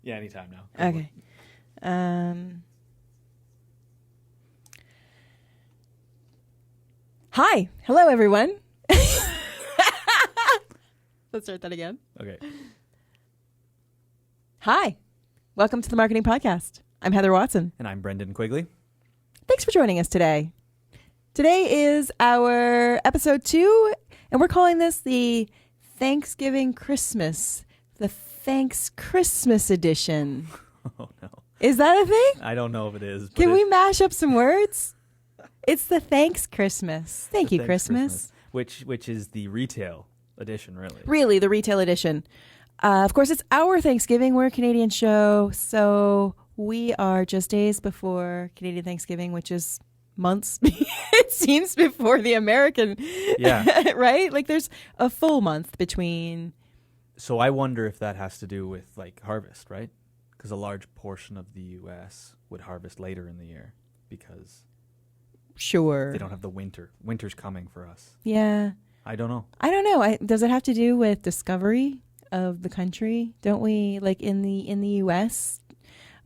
Yeah, anytime now. Okay. Hi. Hello, everyone. Let's start that again. Okay. Hi. Welcome to the Marketing Podcast. I'm Heather Watson. And I'm Brendan Quigley. Thanks for joining us today. Today is our episode 2, and we're calling this the Thanksgiving Christmas, the Thanks Christmas edition. Oh, no. Is that a thing? I don't know if it is. Can we mash up some words? It's the Thanks Christmas. Thank you, Christmas. Which is the retail edition, really. Really, the retail edition. Of course, it's our Thanksgiving. We're a Canadian show, so we are just days before Canadian Thanksgiving, which is months, it seems, before the American. Yeah. Right? Like there's a full month between. So I wonder if that has to do with like harvest, right? Because a large portion of the U.S. would harvest later in the year because Sure. they don't have the winter. Winter's coming for us. Yeah. I don't know. I don't know. Does it have to do with discovery of the country? Don't we, like in the U.S.,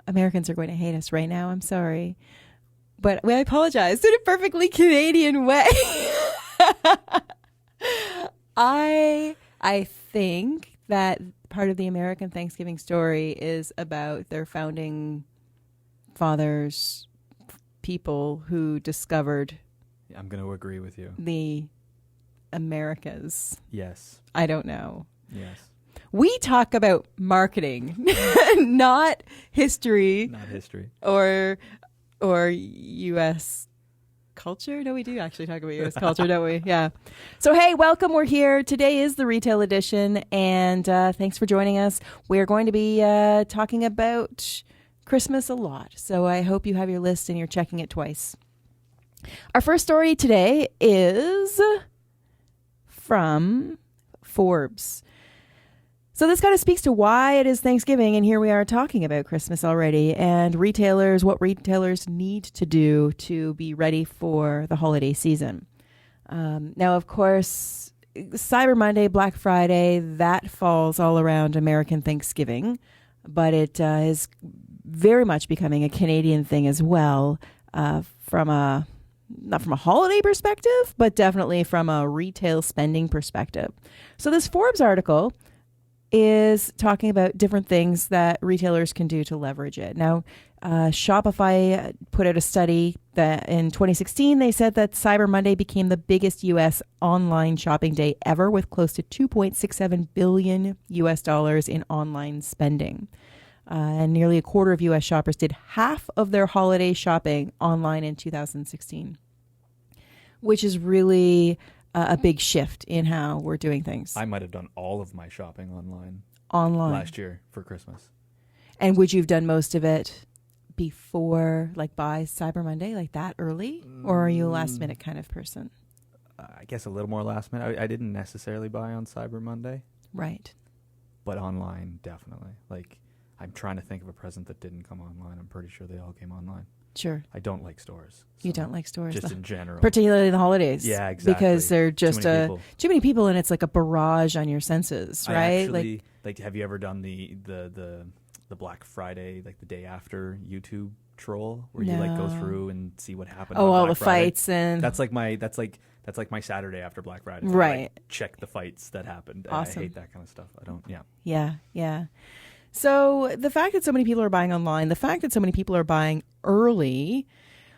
Americans are going to hate us right now. I'm sorry. But I apologize in a perfectly Canadian way. I think that part of the American Thanksgiving story is about their founding fathers, people who discovered I'm going to agree with you. the Americas. Yes. I don't know. Yes. We talk about marketing, not history. Not history. Or U.S. culture. No, we do actually talk about U.S. culture, don't we? Yeah. So, hey, welcome. We're here. Today is the retail edition, and thanks for joining us. We're going to be talking about Christmas a lot, so I hope you have your list and you're checking it twice. Our first story today is from Forbes. So this kind of speaks to why it is Thanksgiving, and here we are talking about Christmas already, and what retailers need to do to be ready for the holiday season. Now, of course, Cyber Monday, Black Friday, that falls all around American Thanksgiving, but it is very much becoming a Canadian thing as well, not from a holiday perspective, but definitely from a retail spending perspective. So this Forbes article is talking about different things that retailers can do to leverage it. Now, Shopify put out a study that in 2016, they said that Cyber Monday became the biggest U.S. online shopping day ever, with close to $2.67 billion in online spending. And nearly a quarter of U.S. shoppers did half of their holiday shopping online in 2016, which is really a big shift in how we're doing things. I might have done all of my shopping online last year for Christmas. And would you have done most of it before, like by Cyber Monday, like that early? Or are you a last minute kind of person? I guess a little more last minute. I didn't necessarily buy on Cyber Monday. Right. But online, definitely. Like, I'm trying to think of a present that didn't come online. I'm pretty sure they all came online. Sure. I don't like stores. So you don't like stores? Just in general. Particularly the holidays. Yeah, exactly. Because they're just too many people, and it's like a barrage on your senses, right? Like, have you ever done the Black Friday, like the day after YouTube troll, where you like go through and see what happened? Oh, on all Black the Friday? fights and That's like my Saturday after Black Friday. Right. I, like, check the fights that happened. Awesome. I hate that kind of stuff. I don't. Yeah. Yeah. Yeah. So the fact that so many people are buying online, the fact that so many people are buying early.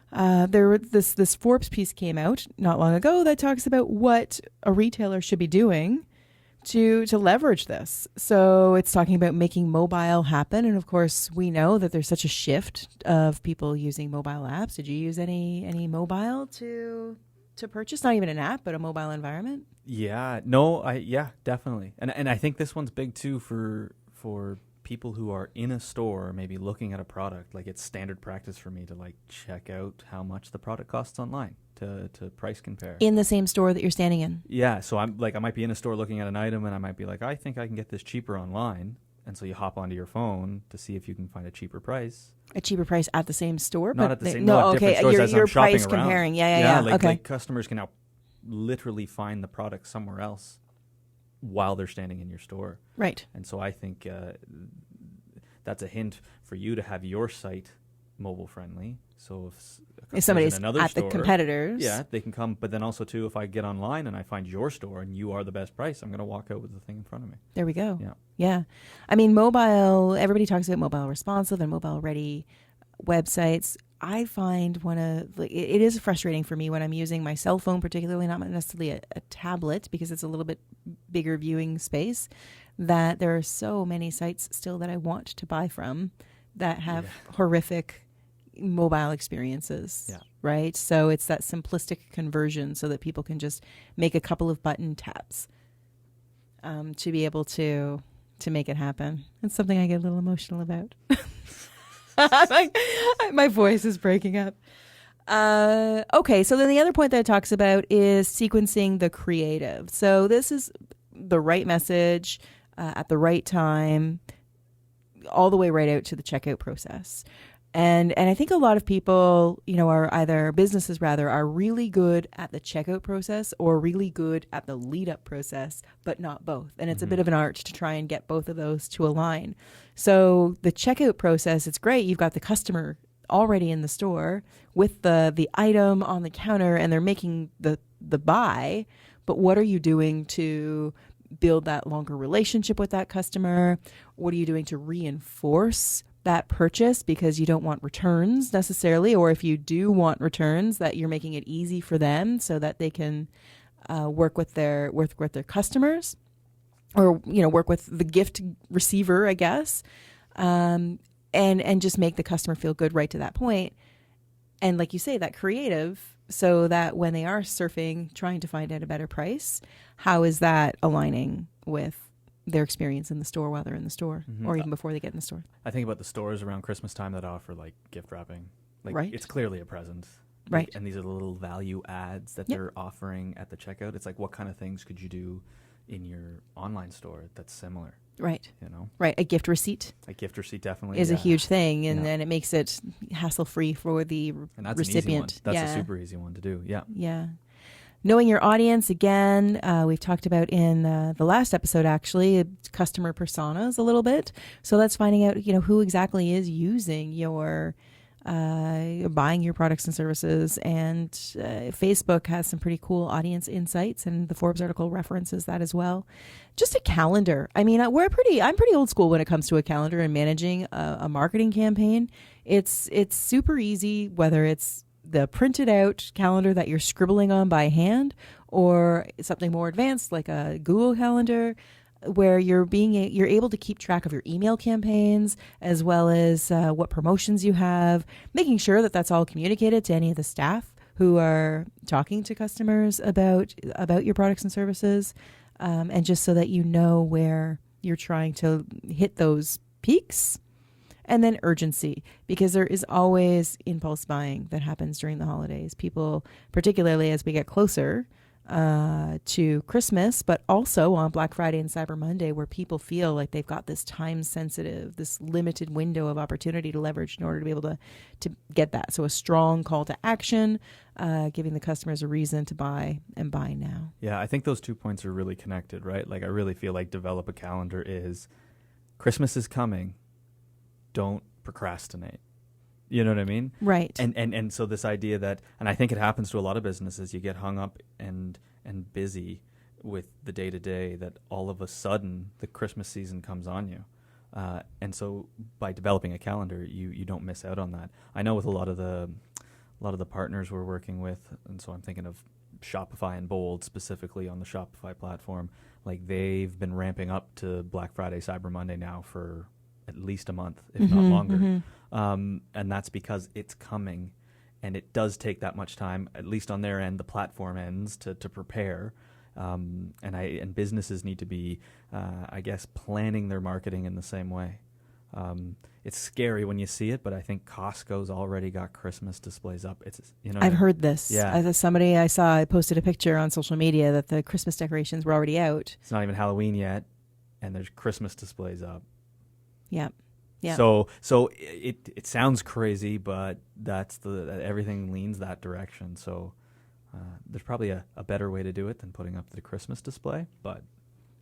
This Forbes piece came out not long ago that talks about what a retailer should be doing to leverage this. So it's talking about making mobile happen, and of course we know that there's such a shift of people using mobile apps. Did you use any mobile to purchase? Not even an app, but a mobile environment. Yeah. No. Definitely. And I think this one's big too for people who are in a store maybe looking at a product. Like, it's standard practice for me to like check out how much the product costs online to price compare in the same store that you're standing in. Yeah, so I'm like, I might be in a store looking at an item and I might be like, I think I can get this cheaper online, and so you hop onto your phone to see if you can find a cheaper price at the same store. Not but at the same no, at different okay, stores as you're I'm shopping price around. comparing. Yeah. Okay. Like customers can now literally find the product somewhere else while they're standing in your store. Right. And so I think that's a hint for you to have your site mobile friendly. So if somebody's in another at store, the competitors, yeah, they can come. But then also too, if I get online and I find your store and you are the best price, I'm going to walk out with the thing in front of me. there we go. Yeah. Yeah. I mean, mobile, everybody talks about mobile responsive and mobile ready websites. I find it is frustrating for me when I'm using my cell phone, particularly not necessarily a tablet, because it's a little bit bigger viewing space, that there are so many sites still that I want to buy from that have horrific mobile experiences, right? So it's that simplistic conversion so that people can just make a couple of button taps to be able to make it happen. It's something I get a little emotional about. My voice is breaking up. Okay, so then the other point that it talks about is sequencing the creative. So this is the right message at the right time, all the way right out to the checkout process. And I think a lot of people, businesses are really good at the checkout process or really good at the lead up process, but not both. And it's a bit of an art to try and get both of those to align. So the checkout process, it's great. You've got the customer already in the store with the item on the counter and they're making the buy. But what are you doing to build that longer relationship with that customer? What are you doing to reinforce that purchase, because you don't want returns necessarily, or if you do want returns, that you're making it easy for them so that they can work with their customers, or work with the gift receiver, I guess, and just make the customer feel good right to that point. And like you say, that creative, so that when they are surfing, trying to find out a better price, how is that aligning with their experience in the store while they're in the store, or even before they get in the store? I think about the stores around Christmas time that offer like gift wrapping. Right. It's clearly a present. Right. And these are the little value adds that they're offering at the checkout. It's like, what kind of things could you do in your online store that's similar? Right. Right. A gift receipt. A gift receipt definitely is a huge thing, and then it makes it hassle-free for the and that's recipient. An easy one. That's a super easy one to do. Yeah. Yeah. Knowing your audience, again, we've talked about in the last episode, actually, customer personas a little bit. So that's finding out, who exactly is using your, buying your products and services. And Facebook has some pretty cool audience insights, and the Forbes article references that as well. Just a calendar. I mean, I'm pretty old school when it comes to a calendar and managing a marketing campaign. It's super easy, whether it's the printed out calendar that you're scribbling on by hand, or something more advanced like a Google Calendar, where you're able to keep track of your email campaigns as well as what promotions you have, making sure that that's all communicated to any of the staff who are talking to customers about your products and services, and just so that you know where you're trying to hit those peaks. And then urgency, because there is always impulse buying that happens during the holidays. People, particularly as we get closer to Christmas, but also on Black Friday and Cyber Monday, where people feel like they've got this time sensitive, this limited window of opportunity to leverage in order to be able to get that. So a strong call to action, giving the customers a reason to buy and buy now. Yeah, I think those 2 points are really connected, right? Like, I really feel like develop a calendar is Christmas is coming. Don't procrastinate. You know what I mean? Right. And so this idea that, and I think it happens to a lot of businesses, you get hung up and busy with the day-to-day that all of a sudden the Christmas season comes on you. And so by developing a calendar, you don't miss out on that. I know with a lot of the partners we're working with, and so I'm thinking of Shopify and Bold specifically on the Shopify platform, like they've been ramping up to Black Friday, Cyber Monday now for at least a month, if not longer. And that's because it's coming, and it does take that much time, at least on their end, the platform ends, to prepare. And businesses need to be, I guess, planning their marketing in the same way. It's scary when you see it, but I think Costco's already got Christmas displays up. I've heard this. Yeah. As somebody I saw, I posted a picture on social media that the Christmas decorations were already out. It's not even Halloween yet, and there's Christmas displays up. Yeah. Yeah. So it sounds crazy, but that's everything leans that direction. So there's probably a better way to do it than putting up the Christmas display, but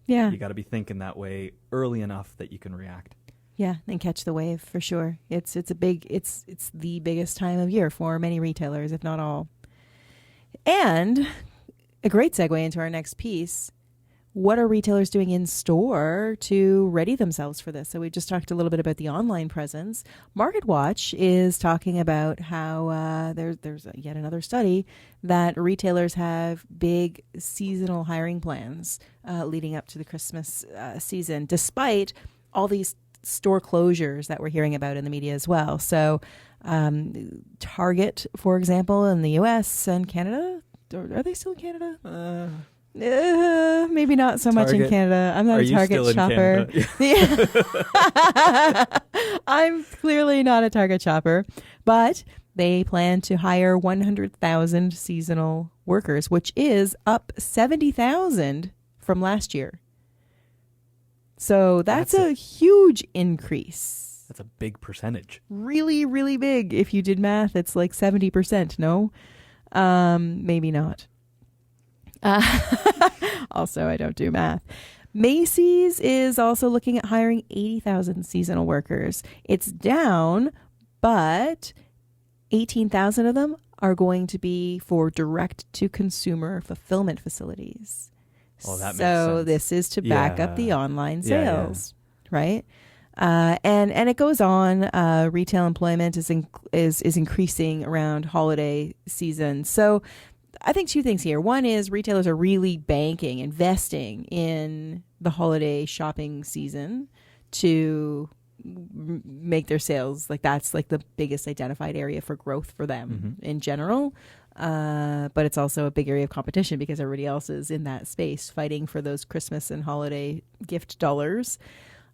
you got to be thinking that way early enough that you can react. Yeah, and catch the wave for sure. It's the biggest time of year for many retailers, if not all. And a great segue into our next piece. What are retailers doing in store to ready themselves for this? So we just talked a little bit about the online presence. Marketwatch is talking about how there's yet another study that retailers have big seasonal hiring plans leading up to the Christmas season, despite all these store closures that we're hearing about in the media as well. So Target, for example, in the U.S. and Canada, are they still in Canada? Maybe not so much in Canada. I'm not a Target shopper. Yeah. I'm clearly not a Target shopper, but they plan to hire 100,000 seasonal workers, which is up 70,000 from last year. So that's a huge increase. That's a big percentage. Really, really big. If you did math, it's like 70%. No, maybe not. Also, I don't do math. Macy's is also looking at hiring 80,000 seasonal workers. It's down, but 18,000 of them are going to be for direct-to-consumer fulfillment facilities. Oh, that makes so sense. This is to back up the online sales, right? And it goes on. Retail employment is increasing around holiday season. So I think two things here. One is retailers are really investing in the holiday shopping season to make their sales. Like that's like the biggest identified area for growth for them in general. But it's also a big area of competition because everybody else is in that space fighting for those Christmas and holiday gift dollars.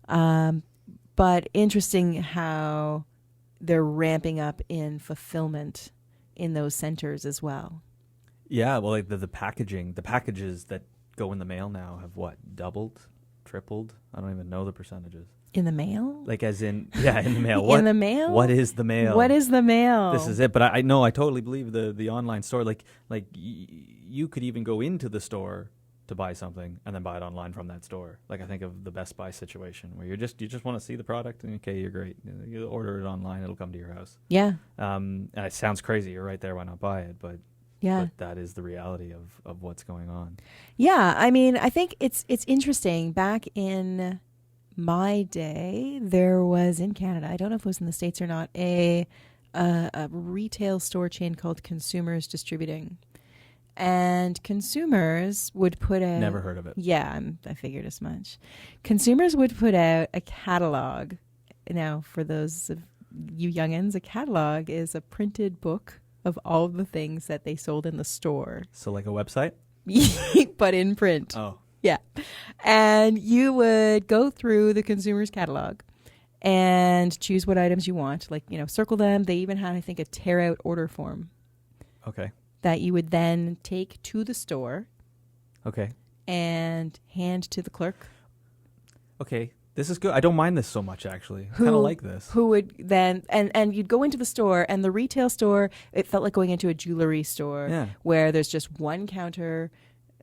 But interesting how they're ramping up in fulfillment in those centers as well. Yeah, well, like the packaging, the packages that go in the mail now have doubled, tripled? I don't even know the percentages. In the mail? Like as in, in the mail. In the mail? What is the mail? What is the mail? This is it. But I know, I totally believe the online store. Like you could even go into the store to buy something and then buy it online from that store. Like I think of the Best Buy situation where you just want to see the product and okay, you're great. You order it online, it'll come to your house. Yeah. And it sounds crazy. You're right there. Why not buy it? But that is the reality of what's going on. Yeah, I mean, I think it's interesting. Back in my day, there was in Canada, I don't know if it was in the States or not, a retail store chain called Consumers Distributing. And Consumers would put out... Never heard of it. Yeah, I figured as much. Consumers would put out a catalog. Now, for those of you youngins, a catalog is a printed book of all of the things that they sold in the store. So like a website? But in print. Oh. Yeah. And you would go through the consumer's catalog and choose what items you want. Like, circle them. They even had, I think, a tear out order form. Okay. That you would then take to the store. Okay. And hand to the clerk. Okay. This is good. I don't mind this so much, actually. I kind of like this. Who would then, and you'd go into the store, and the retail store, it felt like going into a jewelry store where there's just one counter,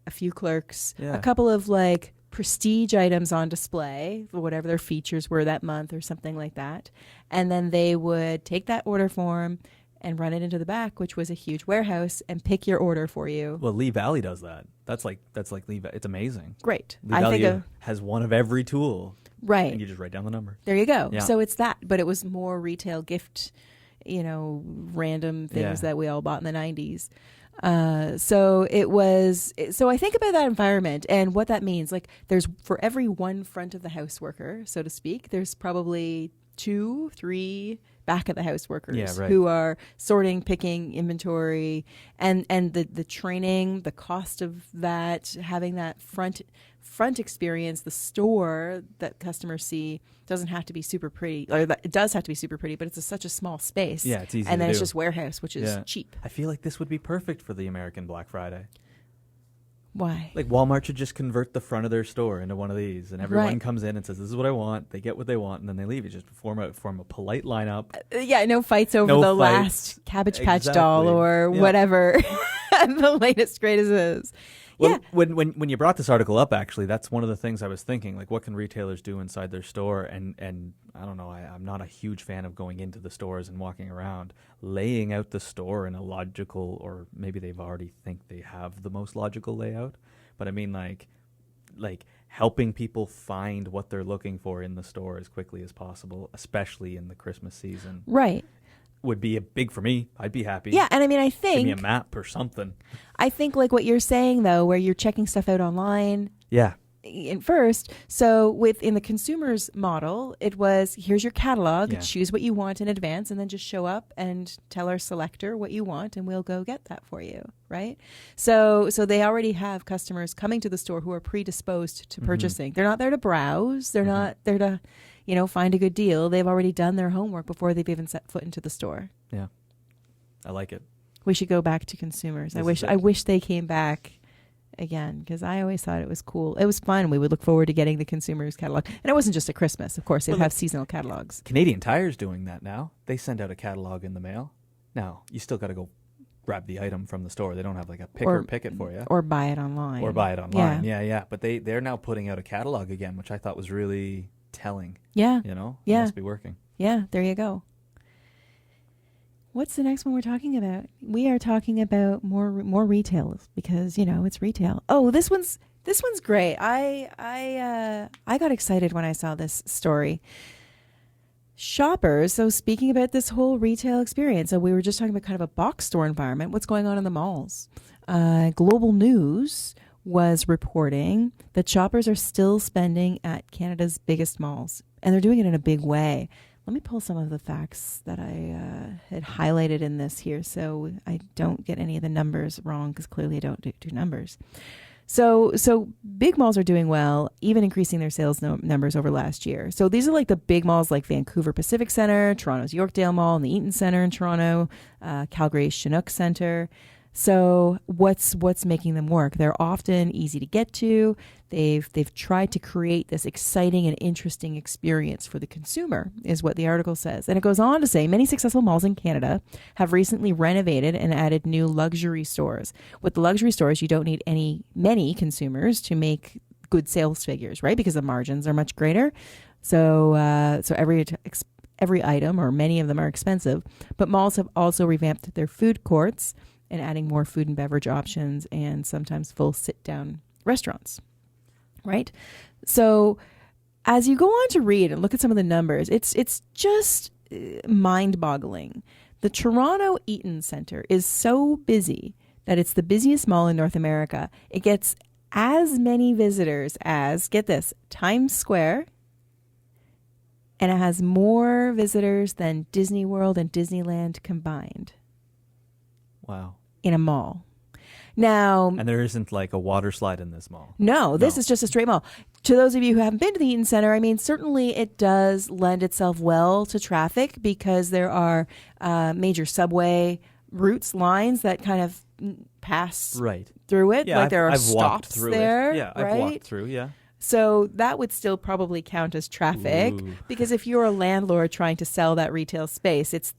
a few clerks, a couple of like prestige items on display, whatever their features were that month or something like that. And then they would take that order form and run it into the back, which was a huge warehouse, and pick your order for you. Well, Lee Valley does that. That's like Lee Valley. It's amazing. Great. Lee Valley has one of every tool. Right. And you just write down the number. There you go. Yeah. So it's that, but it was more retail gift, random things that we all bought in the 90s. So I think about that environment and what that means. Like there's, for every one front of the house worker, so to speak, there's probably 2, 3 back of the house workers who are sorting, picking inventory, and the training, the cost of that, having that front experience, the store that customers see doesn't have to be super pretty, or it does have to be super pretty, but it's such a small space. Yeah, it's easy and to then do. It's just warehouse, which is cheap. I feel like this would be perfect for the American Black Friday. Why? Like Walmart should just convert the front of their store into one of these, and everyone comes in and says, "This is what I want." They get what they want, and then they leave. You just form a polite lineup. No fights over last Cabbage Patch doll or whatever the latest greatest is. Well, when you brought this article up, actually, that's one of the things I was thinking. Like, what can retailers do inside their store? And I don't know. I'm not a huge fan of going into the stores and walking around, laying out the store in a logical, or maybe they've already think they have the most logical layout. But I mean, like helping people find what they're looking for in the store as quickly as possible, especially in the Christmas season. Right. Would be a big for me. I'd be happy. Yeah, and I mean, I think... Give me a map or something. I think like what you're saying, though, where you're checking stuff out online... Yeah. First, so within the consumer's model, it was, here's your catalog, choose what you want in advance, and then just show up and tell our selector what you want, and we'll go get that for you, right? So they already have customers coming to the store who are predisposed to purchasing. They're not there to browse. They're not there to, find a good deal. They've already done their homework before they've even set foot into the store. Yeah, I like it. We should go back to consumers. I wish they came back again, because I always thought it was cool. It was fun. We would look forward to getting the consumer's catalog. And it wasn't just at Christmas. Of course, they'd have seasonal catalogs. Canadian Tire's doing that now. They send out a catalog in the mail. Now, you still got to go grab the item from the store. They don't have like a pick it for you. Or buy it online. Yeah. But they're now putting out a catalog again, which I thought was really telling. Yeah. It must be working. Yeah, there you go. What's the next one we're talking about? We are talking about more retail because, it's retail. Oh, this one's great. I got excited when I saw this story. Shoppers, so speaking about this whole retail experience, so we were just talking about kind of a box store environment. What's going on in the malls? Global News was reporting that shoppers are still spending at Canada's biggest malls, and they're doing it in a big way. Let me pull some of the facts that I had highlighted in this here so I don't get any of the numbers wrong, because clearly I don't do numbers. So big malls are doing well, even increasing their sales numbers over last year. So these are like the big malls like Vancouver Pacific Centre, Toronto's Yorkdale Mall, and the Eaton Centre in Toronto, Calgary's Chinook Centre. So what's making them work? They're often easy to get to. They've tried to create this exciting and interesting experience for the consumer, is what the article says. And it goes on to say many successful malls in Canada have recently renovated and added new luxury stores. With the luxury stores, you don't need many consumers to make good sales figures, right? Because the margins are much greater. So every item, or many of them, are expensive. But malls have also revamped their food courts and adding more food and beverage options, and sometimes full sit-down restaurants, right? So as you go on to read and look at some of the numbers, it's just mind-boggling. The Toronto Eaton Centre is so busy that it's the busiest mall in North America. It gets as many visitors as, get this, Times Square, and it has more visitors than Disney World and Disneyland combined. Wow. In a mall. Now, and there isn't like a water slide in this mall. No, this is just a straight mall. To those of you who haven't been to the Eaton Centre, I mean, certainly it does lend itself well to traffic because there are major subway lines that kind of pass through it. Yeah, like there are I've stops there. Yeah, right? I've walked through, yeah. So that would still probably count as traffic. Ooh. Because if you're a landlord trying to sell that retail space, it's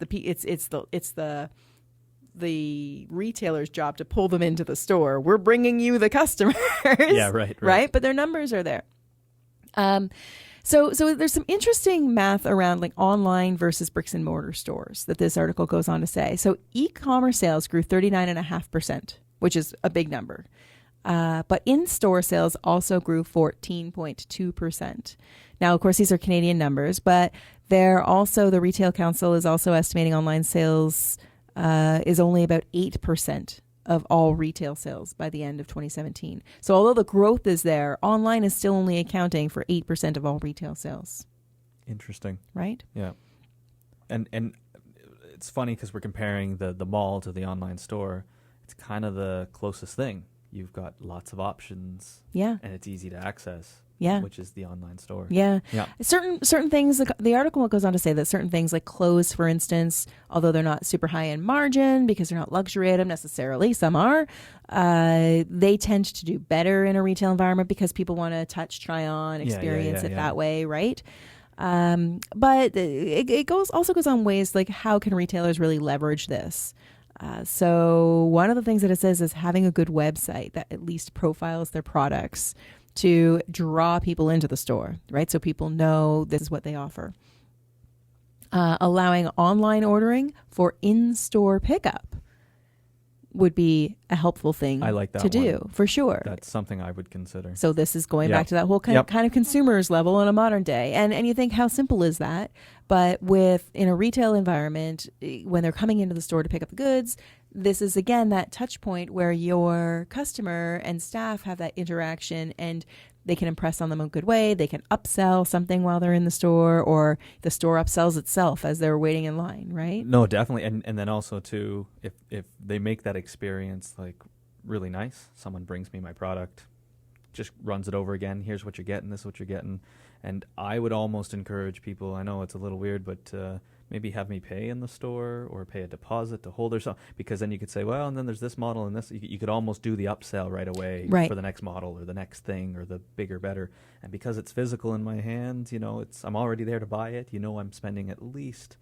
the retailer's job to pull them into the store. We're bringing you the customers. Yeah, right. But their numbers are there. So there's some interesting math around like online versus bricks and mortar stores that this article goes on to say. So e-commerce sales grew 39.5%, which is a big number. But in-store sales also grew 14.2%. Now, of course, these are Canadian numbers, but the Retail Council is also estimating online sales is only about 8% of all retail sales by the end of 2017. So although the growth is there, online is still only accounting for 8% of all retail sales. Interesting. Right? Yeah. And it's funny because we're comparing the mall to the online store. It's kind of the closest thing. You've got lots of options. Yeah. And it's easy to access. Yeah. Which is the online store. Yeah. Yeah. Certain things, the article goes on to say that certain things like clothes, for instance, although they're not super high in margin because they're not luxury item necessarily, some are, they tend to do better in a retail environment because people want to touch, try on, experience it that way, right? But it also goes on ways like how can retailers really leverage this? So one of the things that it says is having a good website that at least profiles their products to draw people into the store, right? So people know this is what they offer. Allowing online ordering for in-store pickup would be a helpful thing I like that to do, for sure. That's something I would consider. So this is going back to that whole kind of consumers level in a modern day. And you think, how simple is that? But in a retail environment, when they're coming into the store to pick up the goods, this is, again, that touch point where your customer and staff have that interaction, and they can impress on them in a good way. They can upsell something while they're in the store, or the store upsells itself as they're waiting in line, right? No, definitely. And then also, too, if they make that experience like really nice, someone brings me my product, just runs it over again. Here's what you're getting. This is what you're getting. And I would almost encourage people, I know it's a little weird, but maybe have me pay in the store or pay a deposit to hold or something, because then you could say, well, and then there's this model and this. You could almost do the upsell right away for the next model or the next thing or the bigger, better. And because it's physical in my hands, I'm already there to buy it. I'm spending at least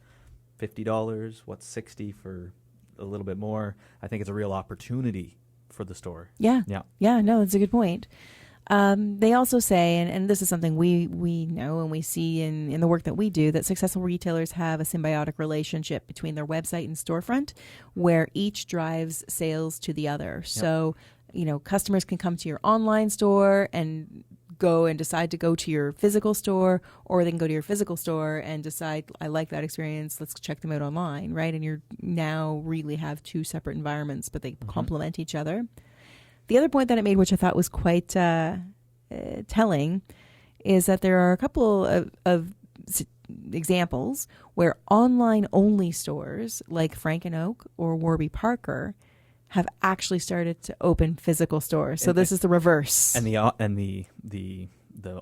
$50. What's $60 for a little bit more? I think it's a real opportunity for the store. Yeah. No, that's a good point. They also say, and this is something we know and we see in the work that we do, that successful retailers have a symbiotic relationship between their website and storefront, where each drives sales to the other. Yep. So, customers can come to your online store and go and decide to go to your physical store, or they can go to your physical store and decide, I like that experience, let's check them out online, right? And you're now really have two separate environments, but they complement each other. The other point that it made, which I thought was quite telling, is that there are a couple of examples where online-only stores like Frank and Oak or Warby Parker have actually started to open physical stores. So this is the reverse. And the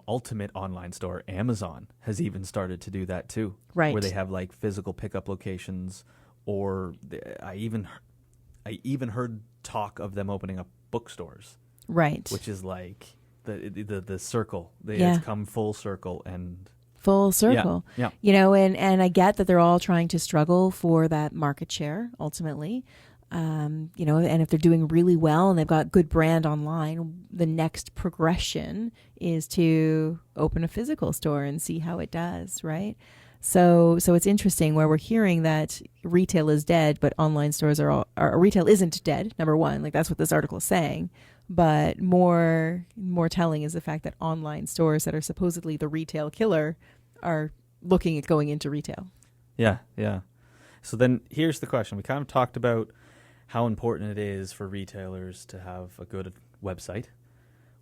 ultimate online store, Amazon, has even started to do that too. Right. Where they have like physical pickup locations, or I even heard talk of them opening up bookstores, right? Which is like the circle. It's come full circle and full circle. Yeah. And I get that they're all trying to struggle for that market share ultimately. And if they're doing really well and they've got good brand online, the next progression is to open a physical store and see how it does, right? So it's interesting where we're hearing that retail is dead, but online stores retail isn't dead. Number one, like that's what this article is saying. But more telling is the fact that online stores that are supposedly the retail killer are looking at going into retail. Yeah. So then here's the question. We kind of talked about how important it is for retailers to have a good website.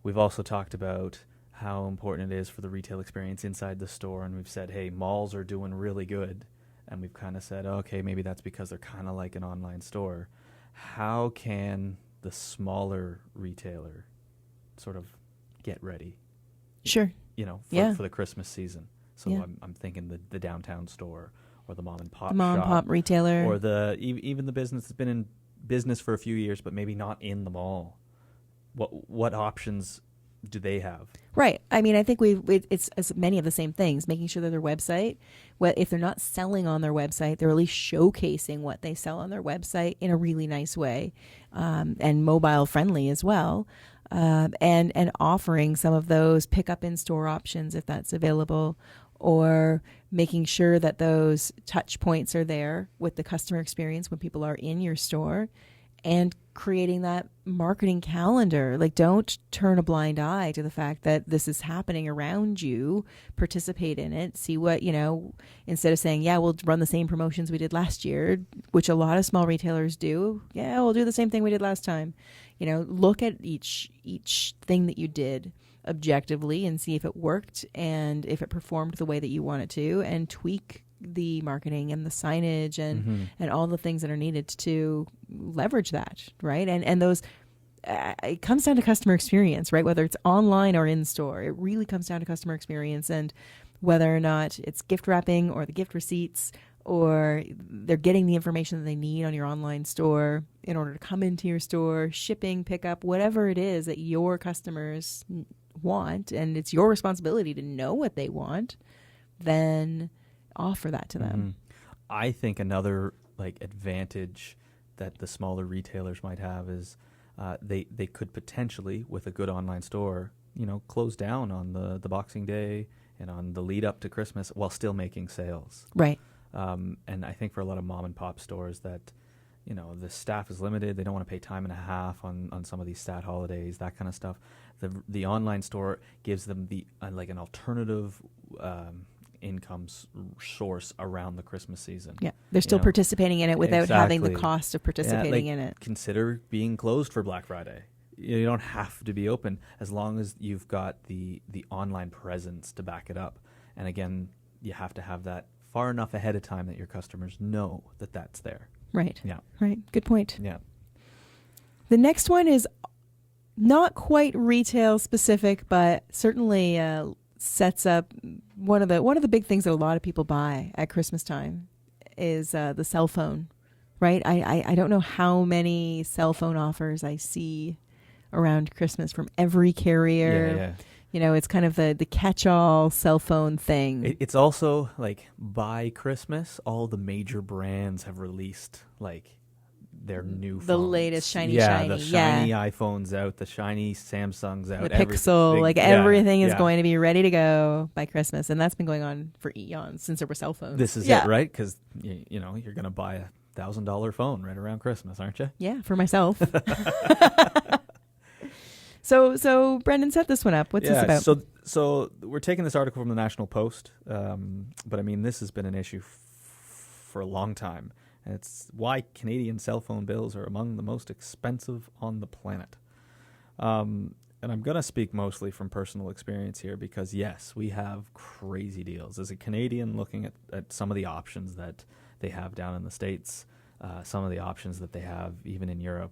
We've also talked about how important it is for the retail experience inside the store, and we've said, hey, malls are doing really good, and we've kind of said, okay, maybe that's because they're kind of like an online store. How can the smaller retailer sort of get ready? Sure. For the Christmas season. So I'm thinking the downtown store, or the mom and pop retailer, or even the business that's been in business for a few years but maybe not in the mall. What options do they have? Right. I mean, I think it's as many of the same things, making sure that their website, if they're not selling on their website, they're at least showcasing what they sell on their website in a really nice way, and mobile friendly as well, and offering some of those pick up in store options if that's available, or making sure that those touch points are there with the customer experience when people are in your store, and creating that marketing calendar. Like, don't turn a blind eye to the fact that this is happening around you. Participate in it. See what, instead of saying, yeah, we'll run the same promotions we did last year, which a lot of small retailers do. Yeah, we'll do the same thing we did last time. Look at each thing that you did objectively and see if it worked and if it performed the way that you want it to, and tweak the marketing and the signage and all the things that are needed to leverage that, right? And those, it comes down to customer experience, right? Whether it's online or in store, it really comes down to customer experience, and whether or not it's gift wrapping or the gift receipts, or they're getting the information that they need on your online store in order to come into your store, shipping, pickup, whatever it is that your customers want, and it's your responsibility to know what they want, then offer that to them. I think another advantage that the smaller retailers might have is they could potentially, with a good online store, close down on the Boxing Day and on the lead up to Christmas while still making sales. Right. And I think for a lot of mom and pop stores that, the staff is limited. They don't want to pay time and a half on some of these stat holidays, that kind of stuff. The online store gives them the like an alternative income source around the Christmas season. Yeah, they're still participating in it without having the Exactly. cost of participating in it. Consider being closed for Black Friday. You don't have to be open as long as you've got the online presence to back it up. And again, you have to have that far enough ahead of time that your customers know that that's there. Right. Yeah. Right. Good point. Yeah. The next one is not quite retail specific, but certainly sets up one of the big things that a lot of people buy at Christmas time is the cell phone. Right. I don't know how many cell phone offers I see around Christmas from every carrier. Yeah. It's kind of the catch-all cell phone thing. It's also like by Christmas, all the major brands have released like their new phones. The latest shiny. The shiny iPhones out, the shiny Samsungs out. The Pixel, everything is going to be ready to go by Christmas. And that's been going on for eons since there were cell phones. This is it, right? Because, you're going to buy a $1,000 phone right around Christmas, aren't you? Yeah, for myself. So Brendan, set this one up. What's this about? So we're taking this article from the National Post, but I mean, this has been an issue for a long time. And it's why Canadian cell phone bills are among the most expensive on the planet. And I'm going to speak mostly from personal experience here because, yes, we have crazy deals. As a Canadian looking at some of the options that they have down in the States, some of the options that they have even in Europe,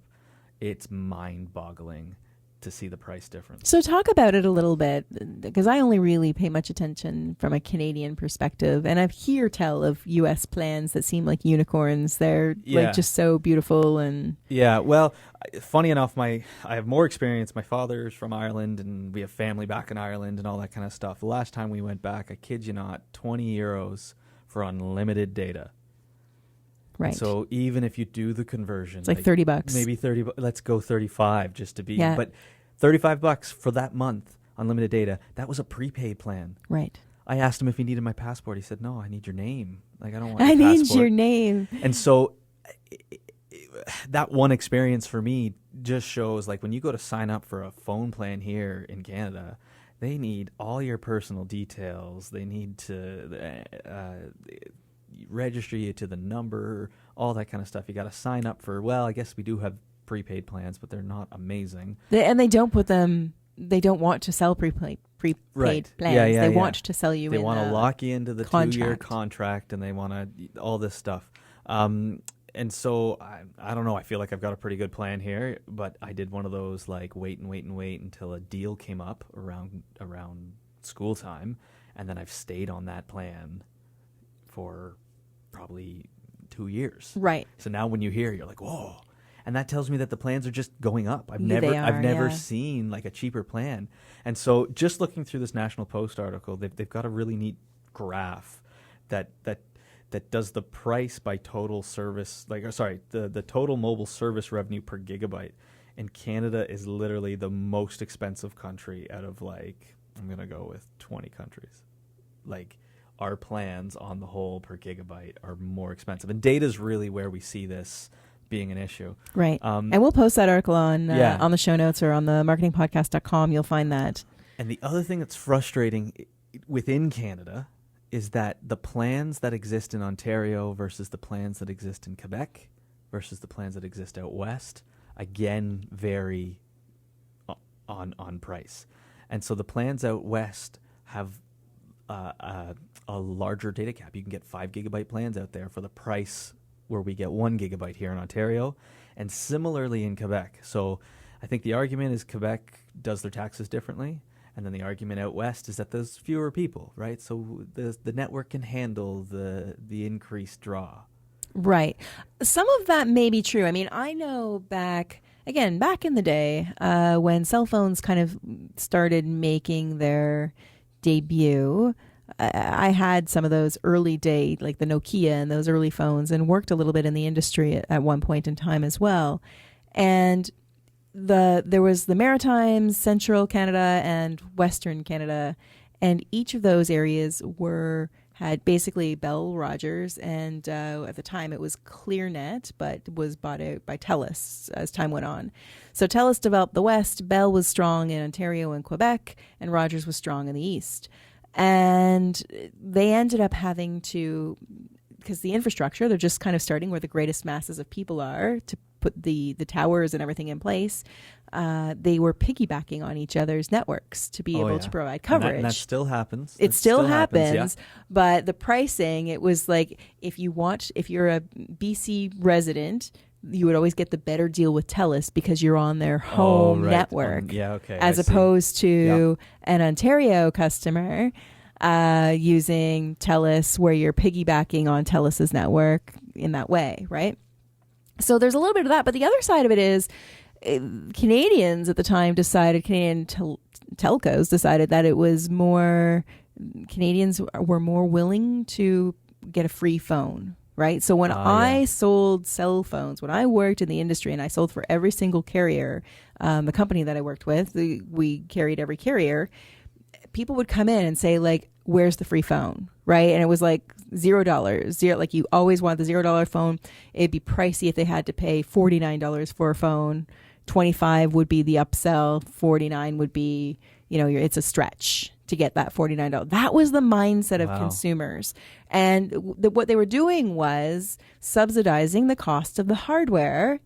it's mind-boggling to see the price difference. So talk about it a little bit, because I only really pay much attention from a Canadian perspective, and I've hear tell of U.S. plans that seem like unicorns. They're like just so beautiful and well, funny enough, I have more experience. My father's from Ireland, and we have family back in Ireland and all that kind of stuff. The last time we went back, I kid you not, 20 euros for unlimited data. Right. So even if you do the conversion, it's like $30. Maybe 30. Let's go 35 just to be. Yeah. But $35 for that month, unlimited data. That was a prepaid plan. Right. I asked him if he needed my passport. He said, "No, I need your name. Like I don't want. I your need passport." your name. And so that one experience for me just shows like when you go to sign up for a phone plan here in Canada, they need all your personal details. They need to register you to the number, all that kind of stuff. You got to sign up for, well, I guess we do have prepaid plans, but they're not amazing. And they don't put them, they don't want to sell prepaid plans. They want to sell you They in want to lock you into the contract. 2-year contract, and they want to, all this stuff. And so, I don't know, I feel like I've got a pretty good plan here, but I did one of those, like, wait until a deal came up around school time, and then I've stayed on that plan for probably 2 years. Right. So now when you hear, you're like, whoa. And that tells me that the plans are just going up. I've never seen like a cheaper plan. And so just looking through this National Post article, they've got a really neat graph that does the price by total service, the total mobile service revenue per gigabyte. And Canada is literally the most expensive country out of I'm going to go with 20 countries. Our plans on the whole per gigabyte are more expensive. And data is really where we see this being an issue. Right. And we'll post that article on the show notes or on the marketingpodcast.com. You'll find that. And the other thing that's frustrating within Canada is that the plans that exist in Ontario versus the plans that exist in Quebec versus the plans that exist out west, again, vary on price. And so the plans out west have a larger data cap. You can get 5 gigabyte plans out there for the price where we get 1 gigabyte here in Ontario, and similarly in Quebec. So I think the argument is Quebec does their taxes differently, and then the argument out west is that there's fewer people, right? So the network can handle the increased draw. Right. Some of that may be true. I mean, I know back in the day when cell phones kind of started making their debut, I had some of those early day, like the Nokia and those early phones, and worked a little bit in the industry at one point in time as well. And there was the Maritimes, Central Canada, and Western Canada, and each of those areas had basically Bell Rogers, and at the time it was ClearNet, but was bought out by TELUS as time went on. So TELUS developed the West, Bell was strong in Ontario and Quebec, and Rogers was strong in the East. And they ended up having to, because the infrastructure, they're just kind of starting where the greatest masses of people are, to put the towers and everything in place. They were piggybacking on each other's networks to be able to provide coverage. And that still happens. It still happens, but the pricing, it was like, if you're a BC resident, you would always get the better deal with TELUS because you're on their home network. As opposed to an Ontario customer using TELUS, where you're piggybacking on TELUS's network in that way, right? So there's a little bit of that. But the other side of it is, Canadians at the time Canadian telcos decided that it was more, Canadians were more willing to get a free phone, right? So when I sold cell phones, when I worked in the industry and I sold for every single carrier, the company that I worked with, we carried every carrier, people would come in and say, like, where's the free phone, right? And it was like $0, like you always want the $0 phone. It'd be pricey if they had to pay $49 for a phone. 25 would be the upsell. 49 would be, it's a stretch to get that $49. That was the mindset of consumers. And what they were doing was subsidizing the cost of the hardware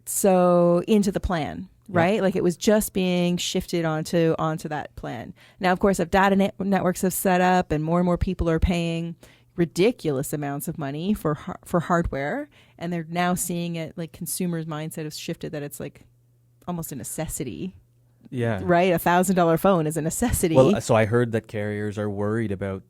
into the plan. Right? Like it was just being shifted onto that plan. Now, of course, if data networks have set up and more people are paying ridiculous amounts of money for hardware, and they're now seeing it, like consumers' mindset has shifted that it's like almost a necessity. Yeah. Right? $1,000 phone is a necessity. Well, so I heard that carriers are worried about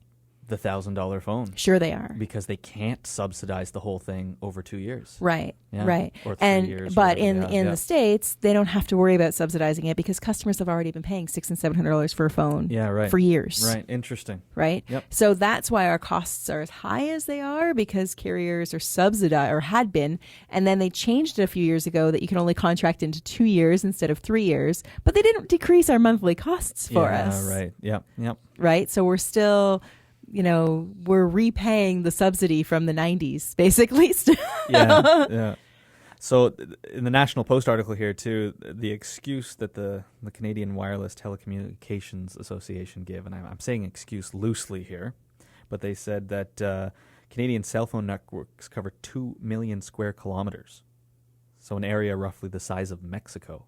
the $1,000 phone. Sure they are. Because they can't subsidize the whole thing over 2 years. Right. Yeah. Right. Or 3 years. But in the States, they don't have to worry about subsidizing it because customers have already been paying $600 and $700 for a phone for years. Right. Interesting. Right. Yep. So that's why our costs are as high as they are, because carriers are subsidized, or had been, and then they changed it a few years ago that you can only contract into 2 years instead of 3 years, but they didn't decrease our monthly costs for us. Right. Yep. Right. So we're still, we're repaying the subsidy from the 90s, basically. Yeah. So in the National Post article here, too, the excuse that the Canadian Wireless Telecommunications Association gave, and I'm saying excuse loosely here, but they said that Canadian cell phone networks cover 2 million square kilometers, so an area roughly the size of Mexico.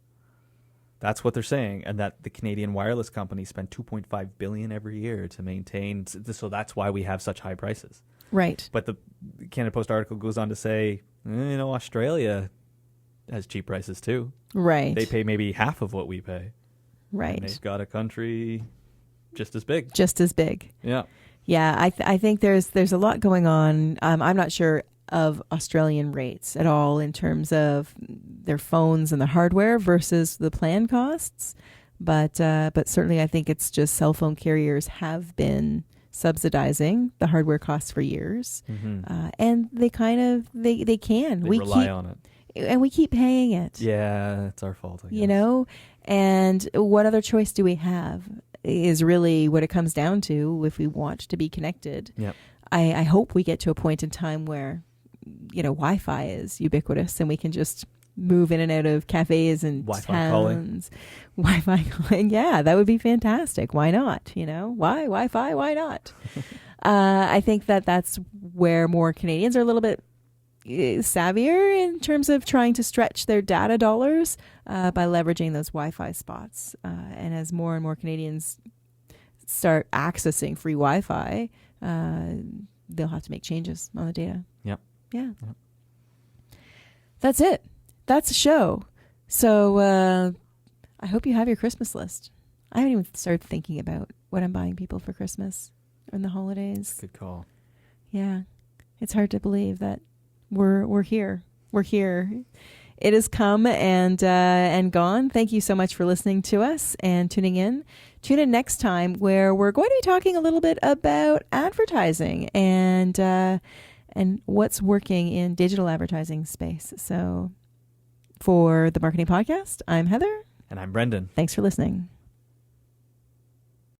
That's what they're saying, and that the Canadian wireless companies spend $2.5 billion every year to maintain. So that's why we have such high prices. Right. But the Canada Post article goes on to say, Australia has cheap prices too. Right. They pay maybe half of what we pay. Right. And they've got a country just as big. Just as big. Yeah. Yeah. I think there's a lot going on. I'm not sure of Australian rates at all in terms of their phones and the hardware versus the plan costs, but certainly I think it's just cell phone carriers have been subsidizing the hardware costs for years, and they can. We rely on it, and we keep paying it. Yeah, it's our fault, I guess. And what other choice do we have? Is really what it comes down to if we want to be connected. Yep. I hope we get to a point in time where Wi-Fi is ubiquitous and we can just move in and out of cafes and Wi-Fi towns. Wi-Fi calling. Yeah, that would be fantastic. Why not? Why Wi-Fi? Why not? I think that's where more Canadians are a little bit savvier in terms of trying to stretch their data dollars by leveraging those Wi-Fi spots. And as more and more Canadians start accessing free Wi-Fi, they'll have to make changes on the data. Yep. Yeah. Yep. That's it. That's the show. So I hope you have your Christmas list. I haven't even started thinking about what I'm buying people for Christmas in the holidays. Good call. Yeah. It's hard to believe that we're here. We're here. it has come and gone. Thank you so much for listening to us and tuning in. Tune in next time, where we're going to be talking a little bit about advertising and what's working in digital advertising space. So for the Marketing Podcast, I'm Heather. And I'm Brendan. Thanks for listening.